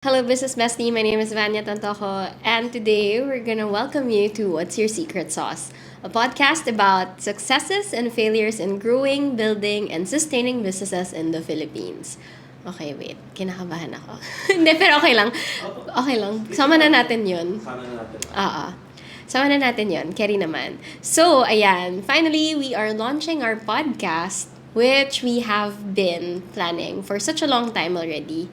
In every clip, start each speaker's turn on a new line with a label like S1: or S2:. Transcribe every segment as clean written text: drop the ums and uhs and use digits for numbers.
S1: Hello, Business Bestie. My name is Vanya and today we're gonna welcome you to What's Your Secret Sauce, a podcast about successes and failures in growing, building, and sustaining businesses in the Philippines. Okay, wait. Kinakabahan ako. Hindi, pero okay lang. Okay lang. Sama na natin yun.
S2: Sana natin.
S1: Sama na natin yun. Carry naman. So, ayan. Finally, we are launching our podcast, which we have been planning for such a long time already.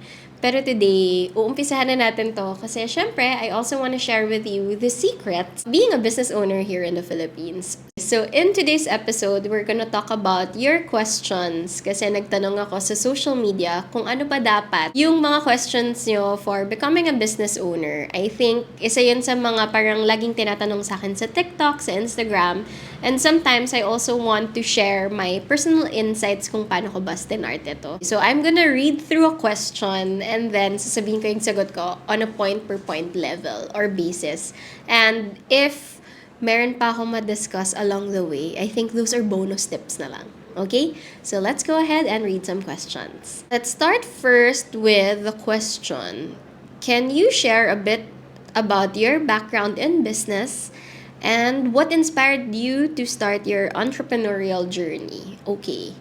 S1: Pero today, uumpisahan na natin to kasi syempre, I also want to share with you the secrets being a business owner here in the Philippines. So in today's episode, we're gonna talk about your questions kasi nagtanong ako sa social media kung ano ba dapat yung mga questions nyo for becoming a business owner. I think isa yun sa mga parang laging tinatanong sa akin sa TikTok, sa Instagram, and sometimes I also want to share my personal insights kung paano ko ba stinarte to. So I'm gonna read through a question and then sasabihin ko yung sagot ko on a point-per-point level or basis. And if meron pa akong ma-discuss along the way, I think those are bonus tips na lang. Okay? So let's go ahead and read some questions. Let's start first with the question. Can you share a bit about your background in business and what inspired you to start your entrepreneurial journey? Okay.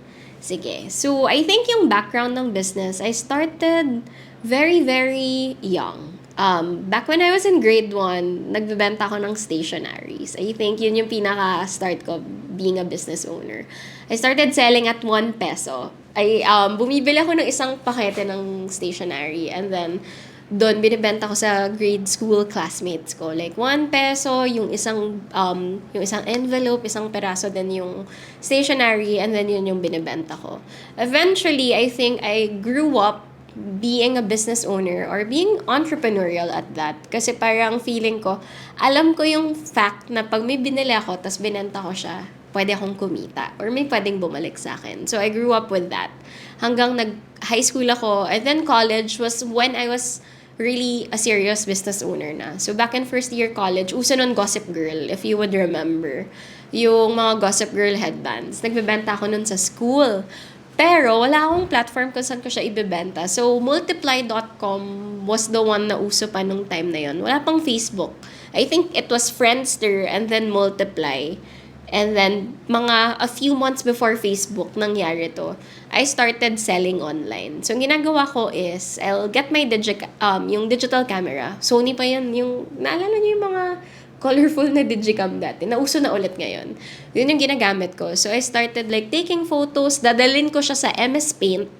S1: Sige. So, I think yung background ng business, I started very, very young. Back when I was in grade 1, nagbebenta ako ng stationaries. I think yun yung pinaka-start ko being a business owner. I started selling at 1 peso. Bumibili ako ng isang pakete ng stationery and then doon binibenta ko sa grade school classmates ko. Like 1 peso, yung isang envelope, isang peraso, then yung stationery, and then yun yung binibenta ko. Eventually, I think I grew up being a business owner or being entrepreneurial at that. Kasi parang feeling ko, alam ko yung fact na pag may binili ako, tas binenta ko siya, pwede akong kumita or may pwedeng bumalik sa akin. So I grew up with that. Hanggang nag-high school ako, and then college was when I was really a serious business owner na. So back in first year college, uso nun Gossip Girl, if you would remember. Yung mga Gossip Girl headbands. Nagbebenta ako nun sa school. Pero wala akong platform kung saan ko siya ibebenta. So multiply.com was the one na uso pa nung time na yon. Wala pang Facebook. I think it was Friendster and then Multiply. And then, a few months before Facebook, nangyari to, I started selling online. So, ang ginagawa ko is, I'll get my yung digital camera. Sony pa yan, naalala niyo yung mga colorful na digicam dati. Nauso na ulit ngayon. Yun yung ginagamit ko. So, I started like taking photos, dadalhin ko siya sa MS Paint.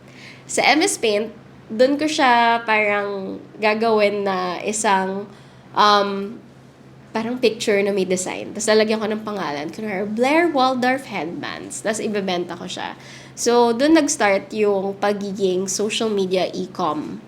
S1: Sa MS Paint, doon ko siya parang gagawin na isang parang picture na may design. Tapos lalagyan ko ng pangalan. Kunwari, Blair Waldorf headbands. Tapos ibebenta ko siya. So, doon nag-start yung pagiging social media e-com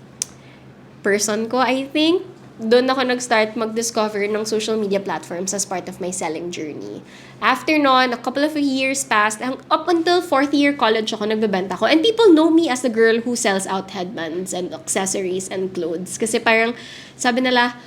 S1: person ko, I think. Doon ako nag-start mag-discover ng social media platforms as part of my selling journey. After nun, a couple of years passed, up until 4th year college ako, nagbebenta ko. And people know me as the girl who sells out headbands and accessories and clothes. Kasi parang, sabi nila,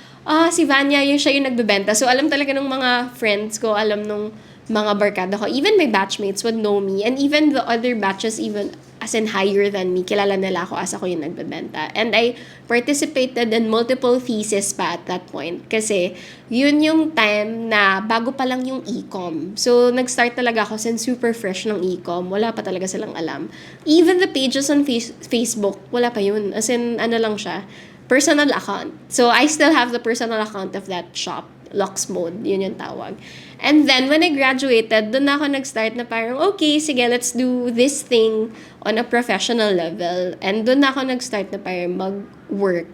S1: si Vanya, siya yung nagbebenta. So, alam talaga ng mga friends ko, alam nung mga barkada ko. Even my batchmates would know me. And even the other batches, even as in higher than me, kilala nila ako as ako yung nagbebenta. And I participated in multiple thesis pa at that point. Kasi, yun yung time na bago pa lang yung e-com. So, nag-start talaga ako since super fresh ng e-com. Wala pa talaga silang alam. Even the pages on Facebook, wala pa yun. As in, ano lang siya, personal account. So, I still have the personal account of that shop. Lux Mode, yun yung tawag. And then, when I graduated, doon ako nag-start na parang, okay, sige, let's do this thing on a professional level. And doon ako nag-start na parang mag-work.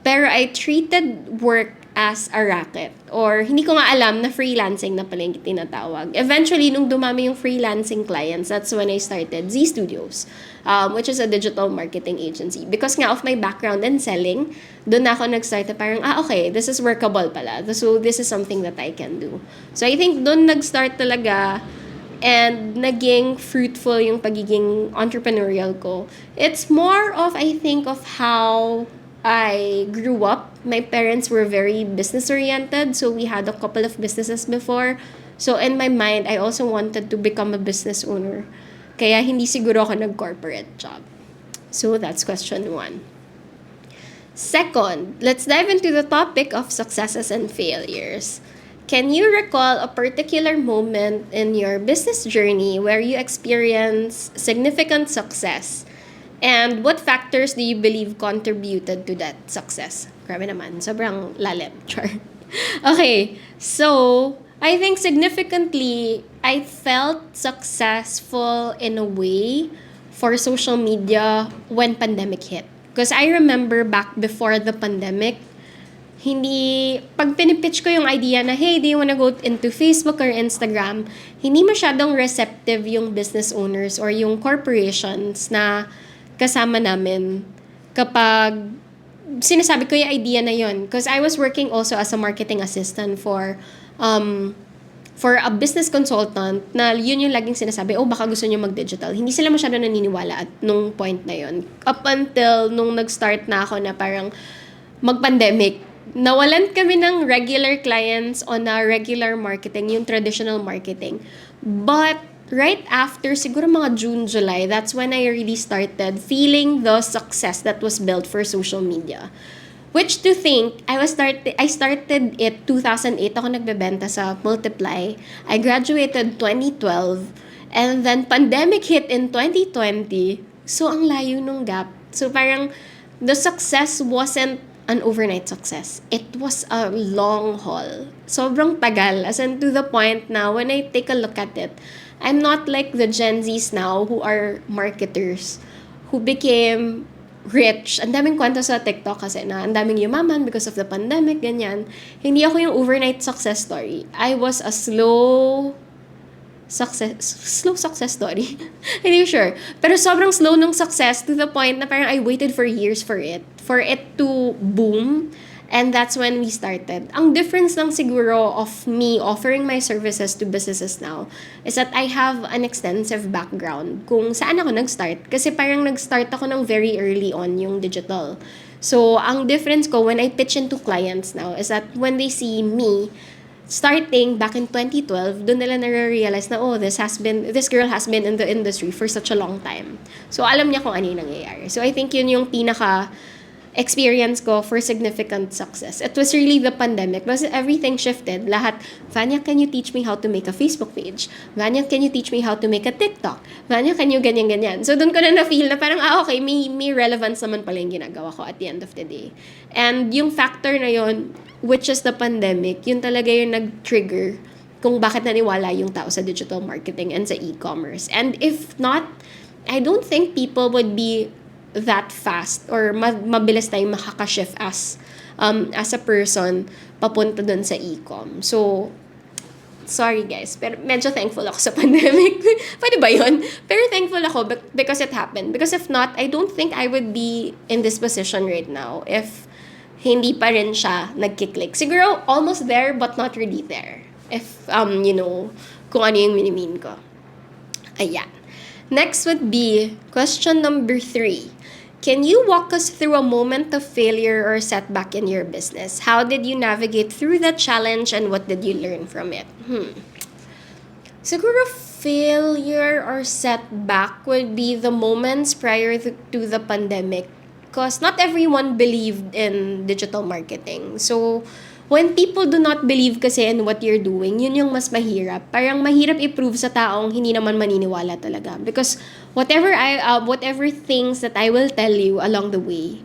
S1: Pero I treated work as a racket. Or, hindi ko nga alam na freelancing na pala yung tinatawag. Eventually, nung dumami yung freelancing clients, that's when I started Z Studios, which is a digital marketing agency. Because nga of my background in selling, doon ako nag-start na parang, okay, this is workable pala. So, this is something that I can do. So, I think doon nag-start talaga and naging fruitful yung pagiging entrepreneurial ko. It's more of, I think, of how I grew up. My parents were very business-oriented, so we had a couple of businesses before. So in my mind, I also wanted to become a business owner. Kaya hindi siguro ako nag-corporate job. So that's question 1. Second, let's dive into the topic of successes and failures. Can you recall a particular moment in your business journey where you experienced significant success? And what factors do you believe contributed to that success? Grabe naman, sobrang lalim. Char. Okay, so I think significantly, I felt successful in a way for social media when pandemic hit. Because I remember back before the pandemic, pag pinipitch ko yung idea na, hey, do you wanna go into Facebook or Instagram, hindi masyadong receptive yung business owners or yung corporations na kasama namin kapag sinasabi ko yung idea na yon. Because I was working also as a marketing assistant for a business consultant na yun yung laging sinasabi, oh, baka gusto nyo mag-digital. Hindi sila masyado naniniwala at nung point na yun. Up until nung nag-start na ako na parang mag-pandemic, nawalan kami ng regular clients on a regular marketing, yung traditional marketing. But right after, siguro mga June, July, that's when I really started feeling the success that was built for social media. Which to think, I started it 2008, ako nagbebenta sa Multiply. I graduated 2012, and then pandemic hit in 2020. So, ang layo nung gap. So, parang the success wasn't an overnight success. It was a long haul. Sobrang tagal. As in, to the point na when I take a look at it, I'm not like the Gen Zs now who are marketers, who became rich. Ang daming kwento sa TikTok kasi na ang daming yumaman because of the pandemic, ganyan. Hindi ako yung overnight success story. I was a slow success story. Hindi sure. Pero sobrang slow nung success to the point na parang I waited for years for it to boom. And that's when we started. Ang difference lang siguro of me offering my services to businesses now is that I have an extensive background kung saan ako nag-start. Kasi parang nag-start ako ng very early on yung digital. So, ang difference ko when I pitch into clients now is that when they see me starting back in 2012, doon nila na-realize na, oh, this girl has been in the industry for such a long time. So, alam niya kung ano yung nangyayari. So, I think yun yung pinaka experience ko for significant success. It was really the pandemic because everything shifted. Lahat, Vanya, can you teach me how to make a Facebook page? Vanya, can you teach me how to make a TikTok? Vanya, can you ganyan-ganyan? So, doon ko na na-feel na parang, okay, may relevance naman pala yung ginagawa ko at the end of the day. And yung factor na yon, which is the pandemic, yun talaga yung nag-trigger kung bakit naniwala yung tao sa digital marketing and sa e-commerce. And if not, I don't think people would be that fast or mabilis tayong makaka-shift as a person papunta dun sa e-com. So, sorry guys, pero medyo thankful ako sa pandemic. Pwede ba yun? Pero thankful ako because it happened. Because if not, I don't think I would be in this position right now if hindi pa rin siya nagkiklik. Siguro almost there but not really there. If, kung ano yung minimean ko. Ayan. Next would be question number 3. Can you walk us through a moment of failure or setback in your business? How did you navigate through that challenge and what did you learn from it? Siguro failure or setback would be the moments prior to the pandemic because not everyone believed in digital marketing. So, when people do not believe kasi in what you're doing, yun yung mas mahirap. Parang mahirap i-prove sa taong hindi naman maniniwala talaga. Because whatever things that I will tell you along the way,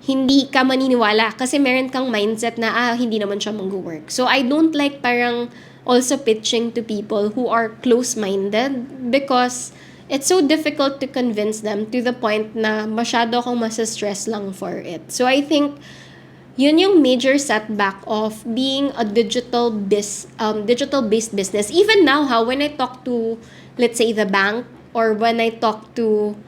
S1: hindi ka maniniwala kasi meron kang mindset na hindi naman siya mag-work. So I don't like parang also pitching to people who are close-minded because it's so difficult to convince them to the point na masyado akong masa-stress lang for it. So I think yun yung major setback of being a digital-based business. Even now, when I talk to, let's say, the bank, or when I talk to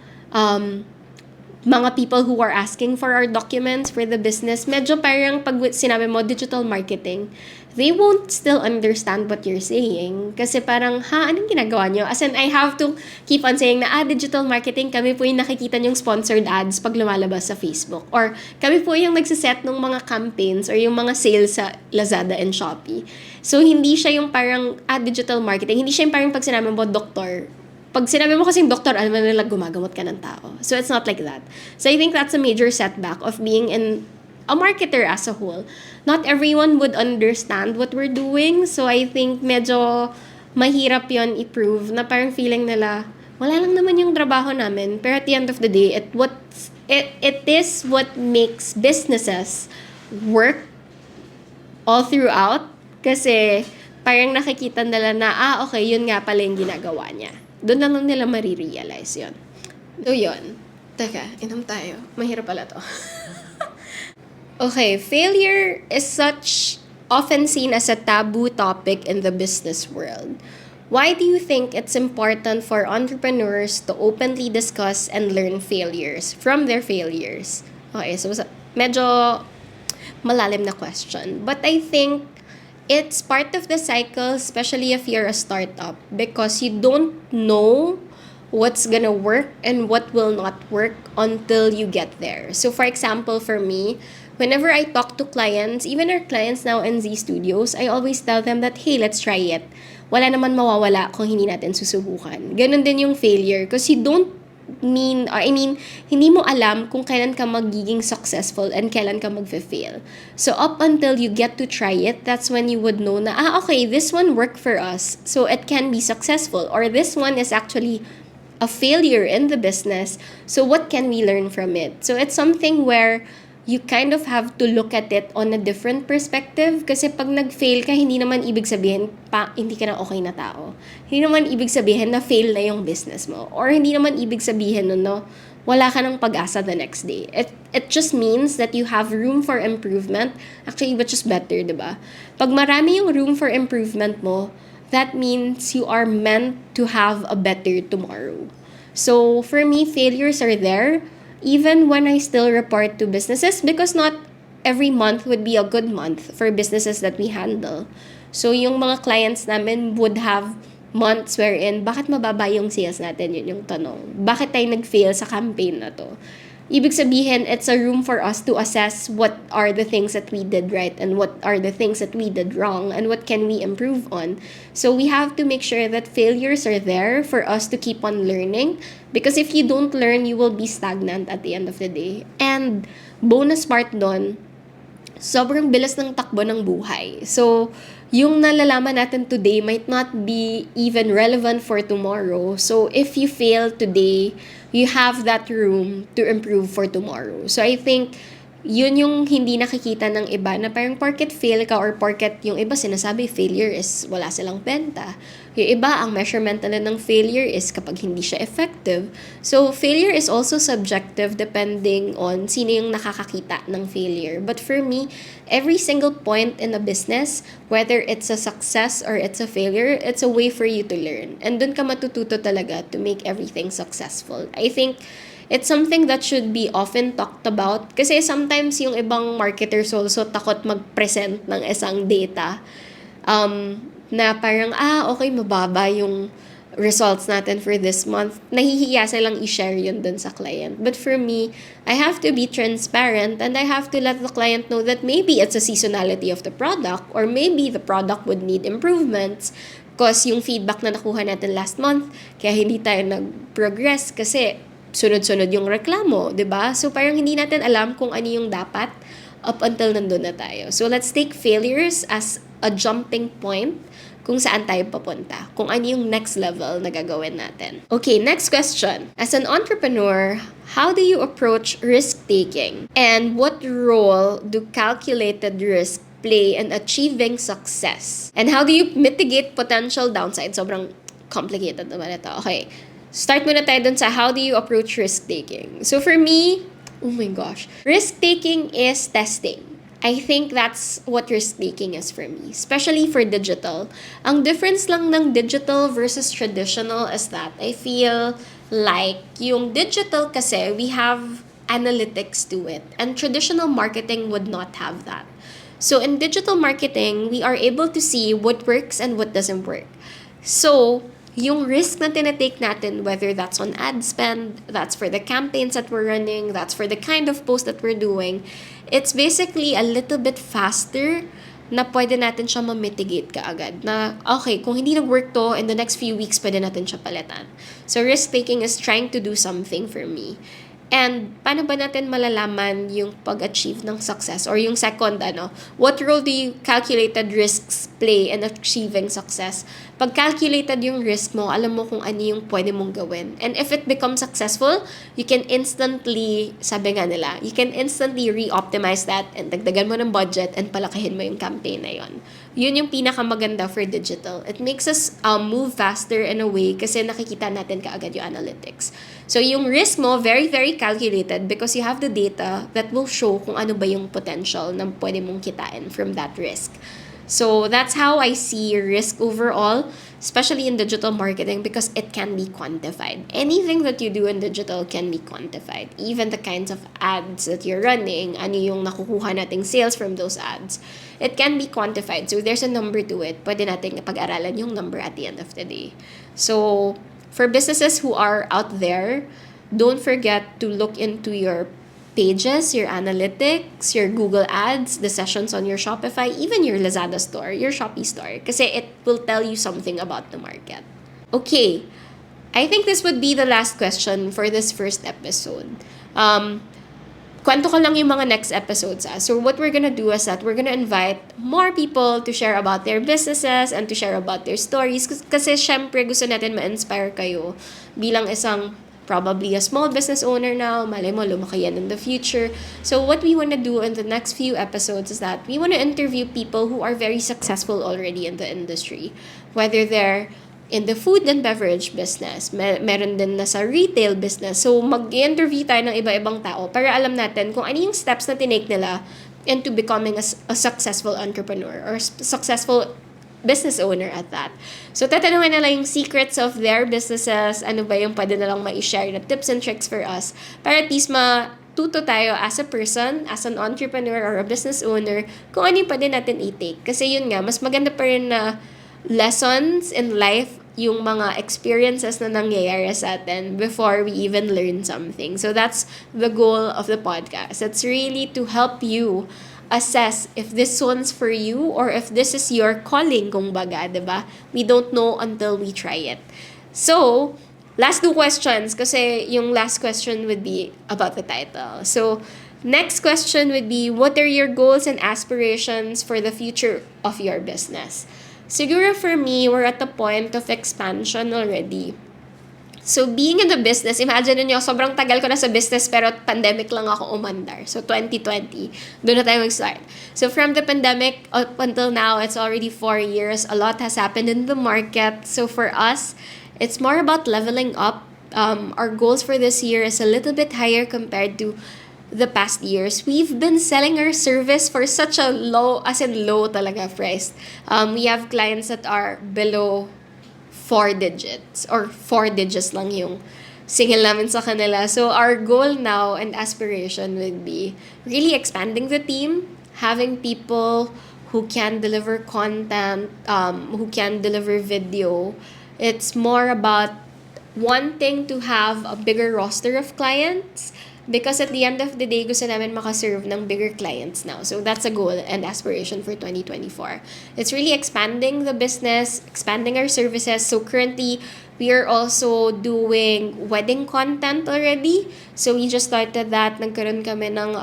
S1: mga people who are asking for our documents for the business, medyo parang pag sinabi mo digital marketing, they won't still understand what you're saying. Kasi parang, anong ginagawa nyo? As in, I have to keep on saying na, digital marketing, kami po yung nakikita nyong sponsored ads pag lumalabas sa Facebook. Or kami po yung nagsiset ng mga campaigns or yung mga sales sa Lazada and Shopee. So, hindi siya yung parang, digital marketing. Hindi siya yung parang pag sinabi mo, doktor, pag sinabi mo kasing doktor, alam mo nila gumagamot ka ng tao. So it's not like that. So I think that's a major setback of being a marketer as a whole. Not everyone would understand what we're doing. So I think medyo mahirap yon i-prove na parang feeling nila, wala lang naman yung trabaho namin. Pero at the end of the day, it is what makes businesses work all throughout. Kasi parang nakikita nila na, okay, yun nga pala yung ginagawa niya. Doon na lang nila marirealize yun. So, yun. Teka, inom tayo. Mahirap pala to. Okay, failure is often seen as a taboo topic in the business world. Why do you think it's important for entrepreneurs to openly discuss and learn failures from their failures? Okay, so medyo malalim na question. But I think it's part of the cycle, especially if you're a startup, because you don't know what's gonna work and what will not work until you get there. So for example, for me, whenever I talk to clients, even our clients now in Z Studios, I always tell them that, hey, let's try it. Wala naman mawawala kung hindi natin susubukan. Ganun din yung failure, because you don't hindi mo alam kung kailan ka magiging successful and kailan ka magfe-fail. So up until you get to try it, that's when you would know na, okay, this one worked for us, so it can be successful. Or this one is actually a failure in the business, so what can we learn from it? So it's something where you kind of have to look at it on a different perspective. Kasi pag nag-fail ka, hindi naman ibig sabihin hindi ka na okay na tao. Hindi naman ibig sabihin na fail na yung business mo. Or hindi naman ibig sabihin wala ka ng pag-asa the next day. It just means that you have room for improvement. Actually, which is better, diba? Pag marami yung room for improvement mo, that means you are meant to have a better tomorrow. So, for me, failures are there even when I still report to businesses, because not every month would be a good month for businesses that we handle. So, yung mga clients namin would have months wherein, bakit mababa yung sales natin? Yun yung tanong. Bakit tayo nag-fail sa campaign na to? Ibig sabihin, it's a room for us to assess what are the things that we did right and what are the things that we did wrong and what can we improve on. So we have to make sure that failures are there for us to keep on learning, because if you don't learn, you will be stagnant at the end of the day. And bonus part doon, sobrang bilis ng takbo ng buhay. So, yung nalalaman natin today might not be even relevant for tomorrow. So, if you fail today, you have that room to improve for tomorrow. So, I think yun yung hindi nakikita ng iba na parang porket fail ka or porket yung iba sinasabi failure is wala silang benta. Yung iba, ang measurement nila ng failure is kapag hindi siya effective. So, failure is also subjective depending on sino yung nakakakita ng failure. But for me, every single point in a business, whether it's a success or it's a failure, it's a way for you to learn. And dun ka matututo talaga to make everything successful. I think it's something that should be often talked about. Kasi sometimes yung ibang marketers also takot mag-present ng isang data. Na parang, okay, mababa yung results natin for this month. Nahihiya silang i-share yun dun sa client. But for me, I have to be transparent and I have to let the client know that maybe it's a seasonality of the product or maybe the product would need improvements because yung feedback na nakuha natin last month, kaya hindi tayo nag-progress kasi sunod-sunod yung reklamo, 'di ba? So parang hindi natin alam kung ano yung dapat up until nandun na tayo. So let's take failures as a jumping point kung saan tayo papunta, kung ano yung next level na gagawin natin. Okay, next question. As an entrepreneur, how do you approach risk-taking? And what role do calculated risk play in achieving success? And how do you mitigate potential downside? Sobrang complicated naman ito. Okay, start muna tayo dun sa how do you approach risk-taking. So for me, oh my gosh, risk-taking is testing. I think that's what risk-taking is for me, especially for digital. Ang difference lang ng digital versus traditional is that I feel like yung digital kasi we have analytics to it, and traditional marketing would not have that. So in digital marketing, we are able to see what works and what doesn't work. So, yung risk na tinatake natin, whether that's on ad spend, that's for the campaigns that we're running, that's for the kind of post that we're doing, it's basically a little bit faster na pwede natin siya ma-mitigate kaagad. Na, okay, kung hindi nag-work to, in the next few weeks, pwede natin siya palitan. So, risk-taking is trying to do something for me. And paano ba natin malalaman yung pag-achieve ng success? Or yung second, what role do you calculated risks play in achieving success? Pag calculated yung risk mo, alam mo kung ano yung pwede mong gawin. And if it becomes successful, you can instantly, sabi nga nila, you can instantly re-optimize that and dagdagan mo ng budget and palakihin mo yung campaign na yon. Yun yung pinakamaganda for digital. It makes us move faster in a way kasi nakikita natin kaagad yung analytics. So, yung risk mo, very, very calculated because you have the data that will show kung ano ba yung potential na pwede mong kitain from that risk. So, that's how I see risk overall, especially in digital marketing because it can be quantified. Anything that you do in digital can be quantified. Even the kinds of ads that you're running, ano yung nakukuha nating sales from those ads, it can be quantified. So, there's a number to it. Pwede nating pag-aralan yung number at the end of the day. So, for businesses who are out there, don't forget to look into your pages, your analytics, your Google Ads, the sessions on your Shopify, even your Lazada store, your Shopee store. Kasi it will tell you something about the market. Okay, I think this would be the last question for this first episode. Kwento ko lang yung mga next episodes. So what we're gonna do is that we're gonna invite more people to share about their businesses and to share about their stories. Kasi syempre gusto natin ma-inspire kayo bilang isang probably a small business owner now, malay mo, lumaki yan in the future. So what we want to do in the next few episodes is that we want to interview people who are very successful already in the industry. Whether they're in the food and beverage business, meron din na sa retail business. So mag-interview tayo ng iba-ibang tao para alam natin kung ano yung steps na tinake nila into becoming a successful entrepreneur or successful business owner at that. So, tatanungin nila yung secrets of their businesses, ano ba yung pwede nilang ma-share na tips and tricks for us para at least matuto tayo as a person, as an entrepreneur or a business owner, kung ano yung pwede natin i-take. Kasi yun nga, mas maganda pa rin na lessons in life yung mga experiences na nangyayari sa atin before we even learn something. So, that's the goal of the podcast. It's really to help you assess if this one's for you or if this is your calling, kumbaga, diba? We don't know until we try it. So, last two questions kasi yung last question would be about the title. So, next question would be, what are your goals and aspirations for the future of your business? Siguro for me, we're at the point of expansion already. So, being in the business, imagine niyo sobrang tagal ko na sa business pero pandemic lang ako umandar. So, 2020, doon na tayo mag-start. So, from the pandemic up until now, it's already 4 years. A lot has happened in the market. So, for us, it's more about leveling up. Our goals for this year is a little bit higher compared to the past years. We've been selling our service for such a low, as in low talaga price. We have clients that are below 4 digits or 4 digits lang yung single namin sa kanila. So our goal now and aspiration would be really expanding the team, having people who can deliver content, who can deliver video. It's more about wanting to have a bigger roster of clients because at the end of the day, gusto namin makaserve ng bigger clients now. So that's a goal and aspiration for 2024. It's really expanding the business, expanding our services. So currently, we are also doing wedding content already. So we just started that. Nagkaroon kami ng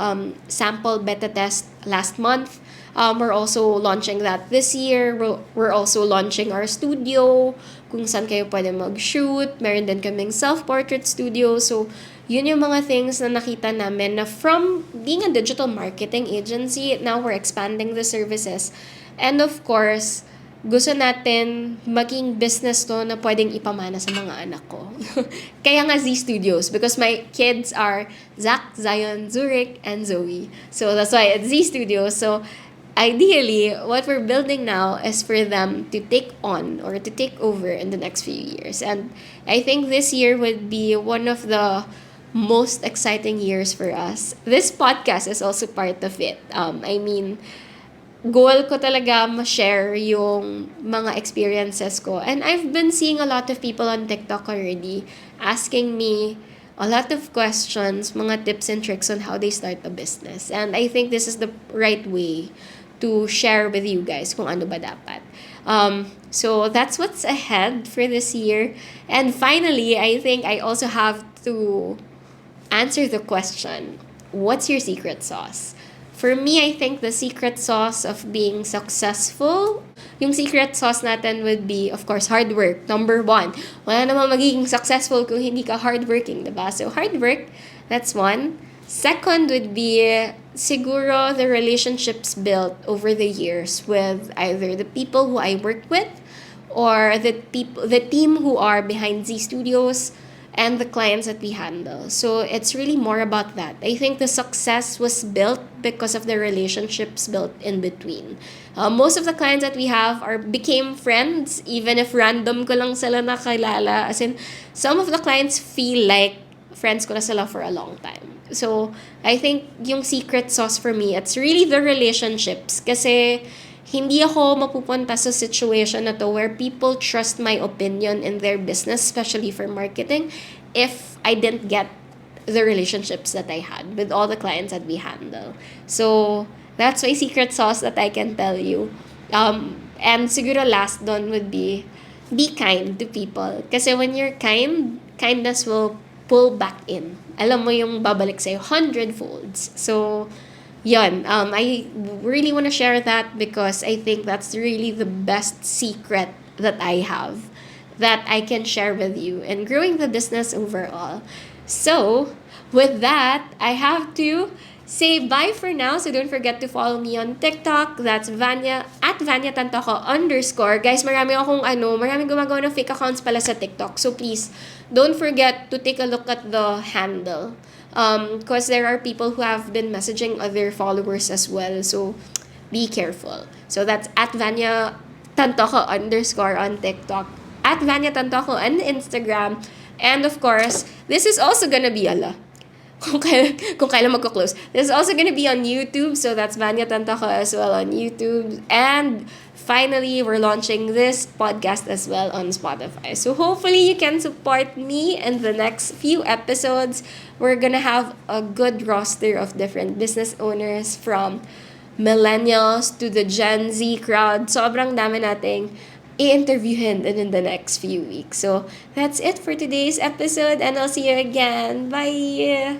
S1: sample beta test last month. We're also launching that this year. We're also launching our studio, kung saan kayo pwede mag-shoot. Meron din kaming self-portrait studio. So, yun yung mga things na nakita namin na from being a digital marketing agency, now we're expanding the services. And of course, gusto natin maging business to na pwedeng ipamana sa mga anak ko. Kaya nga Z Studios because my kids are Zach, Zion, Zurich, and Zoe. So that's why it's Z Studios. So ideally, what we're building now is for them to take on or to take over in the next few years. And I think this year would be one of the most exciting years for us. This podcast is also part of it. Goal ko talaga ma-share yung mga experiences ko. And I've been seeing a lot of people on TikTok already asking me a lot of questions, mga tips and tricks on how they start a business. And I think this is the right way to share with you guys kung ano ba dapat. So that's what's ahead for this year. And finally, I think I also have to answer the question, what's your secret sauce? For me, I think the secret sauce of being successful, yung secret sauce natin would be, of course, hard work. Number one. Wala namang magiging successful kung hindi ka hardworking, diba? So, hard work, that's one. Second would be, siguro, the relationships built over the years with either the people who I work with or the team who are behind Z Studios and the clients that we handle. So it's really more about that. I think the success was built because of the relationships built in between. Most of the clients that we have are became friends, even if random ko lang sila nakilala. As in, some of the clients feel like friends ko na sila for a long time. So, I think yung secret sauce for me, it's really the relationships. Kasi, hindi ako mapupunta sa situation na to where people trust my opinion in their business, especially for marketing, if I didn't get the relationships that I had with all the clients that we handle. So, that's my secret sauce that I can tell you. And siguro last doon would be kind to people. Kasi when you're kind, kindness will pull back in. Alam mo yung babalik sa'yo hundredfolds. So, yun. I really want to share that because I think that's really the best secret that I have that I can share with you in growing the business overall. So, with that, I have to say bye for now. So don't forget to follow me on TikTok. That's Vanya, at Vanya Tantoko _ Guys, maraming gumagawa ng fake accounts pala sa TikTok. So please, don't forget to take a look at the handle. Because there are people who have been messaging other followers as well. So be careful. So that's at Vanya Tantoko _ on TikTok. At Vanya Tantoko on Instagram. And of course, this is also gonna be kung kailan magko-close. This is also gonna be on YouTube, so that's Vanya Tantoko as well on YouTube. And finally, we're launching this podcast as well on Spotify. So hopefully you can support me in the next few episodes. We're gonna have a good roster of different business owners from millennials to the Gen Z crowd. Sobrang dami nating i-interviewin in the next few weeks. So that's it for today's episode and I'll see you again. Bye!